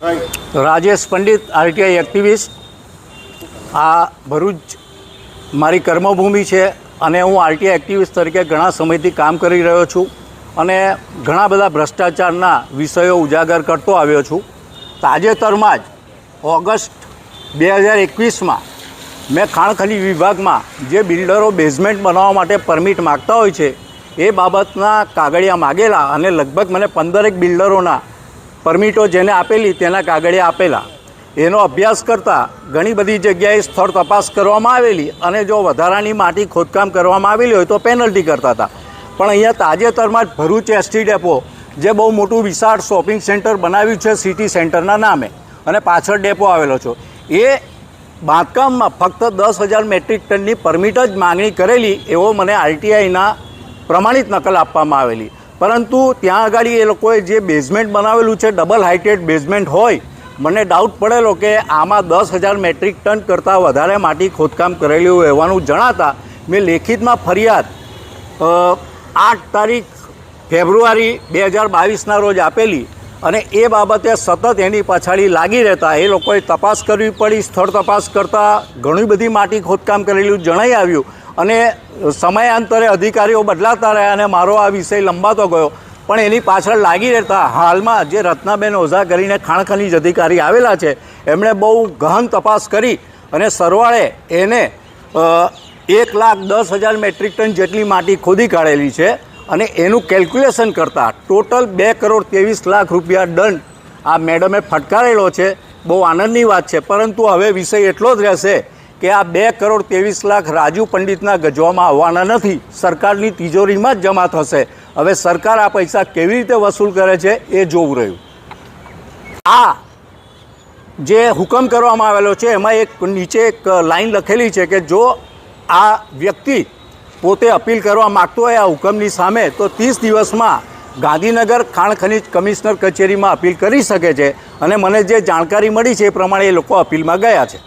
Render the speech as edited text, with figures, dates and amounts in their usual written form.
Rajesh Pandit, RTI activist. આ ભરૂચ મારી કર્મભૂમિ છે અને હું આરટીઆઈ એક્ટિવિસ્ટ તરીકે ઘણા સમયથી કામ કરી રહ્યો છું અને ઘણા બધા ભ્રષ્ટાચારના વિષયો ઉજાગર કરતો આવ્યો છું। તાજેતરમાં જ ઓગસ્ટ 2021માં મેં ખાણ ખનીજ વિભાગમાં જે બિલ્ડરો બેઝમેન્ટ બનાવવા માટે પરમિટ માગતા હોય છે એ બાબતના કાગળિયા માગેલા અને લગભગ મને 15 બિલ્ડરોના પરમિટો જેને આપેલી તેના કાગળિયા આપેલા। એનો અભ્યાસ કરતાં ઘણી બધી જગ્યાએ સ્થળ તપાસ કરવામાં આવેલી અને જો વધારાની માટી ખોદકામ કરવામાં આવેલી હોય તો પેનલ્ટી કરતા હતા। પણ અહીંયા તાજેતરમાં જ ભરૂચ એસટી ડેપો જે બહુ મોટું વિશાળ શોપિંગ સેન્ટર બનાવ્યું છે સિટી સેન્ટરના નામે અને પાછળ ડેપો આવેલો છે, એ બાંધકામમાં ફક્ત 10,000 મેટ્રિક ટનની પરમિટ જ માગણી કરેલી એવો મને આરટીઆઈના પ્રમાણિત નકલ આપવામાં આવેલી। પરંતુ ત્યાં આગળ એ લોકોએ જે બેઝમેન્ટ બનાવેલું છે ડબલ હાઇટેડ બેઝમેન્ટ હોય, મને ડાઉટ પડેલો કે આમાં 10,000 મેટ્રિક ટન કરતાં વધારે માટી ખોદકામ કરેલું હોવાનું જણાતા મેં લેખિતમાં ફરિયાદ 8 ફેબ્રુઆરી 2022ના રોજ આપેલી અને એ બાબતે સતત એની પાછળ લાગી રહેતા એ લોકોએ તપાસ કરવી પડી। સ્થળ તપાસ કરતાં ઘણી બધી માટી ખોદકામ કરેલું જણાઈ આવ્યું અને સમયાંતરે અધિકારીઓ બદલાતા રહ્યા અને મારો આ વિષય લંબાતો ગયો। પણ એની પાછળ લાગી રહેતા હાલમાં જે રત્નાબેન ઓઝા કરીને ખાણ ખનીજ અધિકારી આવેલા છે એમણે બહુ ગહન તપાસ કરી અને સરવાળે એને 1,10,000 મેટ્રિક ટન જેટલી માટી ખોદી કાઢેલી છે અને એનું કેલ્ક્યુલેશન કરતાં ટોટલ 2,23,00,000 રૂપિયા દંડ આ મેડમે ફટકારેલો છે। બહુ આનંદની વાત છે, પરંતુ હવે વિષય એટલો જ રહેશે કે આ 2,23,00,000 રાજુ પંડિતના ગજવામાં આવવાના નથી, સરકારની તિજોરીમાં જ જમા થશે। હવે સરકાર આ પૈસા કેવી રીતે વસૂલ કરે છે એ જોવું રહ્યું। આ જે હુકમ કરવામાં આવેલો છે એમાં નીચે એક લાઈન લખેલી છે કે જો આ વ્યક્તિ પોતે અપીલ કરવા માગતો હોય આ હુકમની સામે તો 30 દિવસમાં ગાંધીનગર ખાણ ખનીજ કમિશનર કચેરીમાં અપીલ કરી શકે છે અને મને જે જાણકારી મળી છે એ પ્રમાણે એ લોકો અપીલમાં ગયા છે।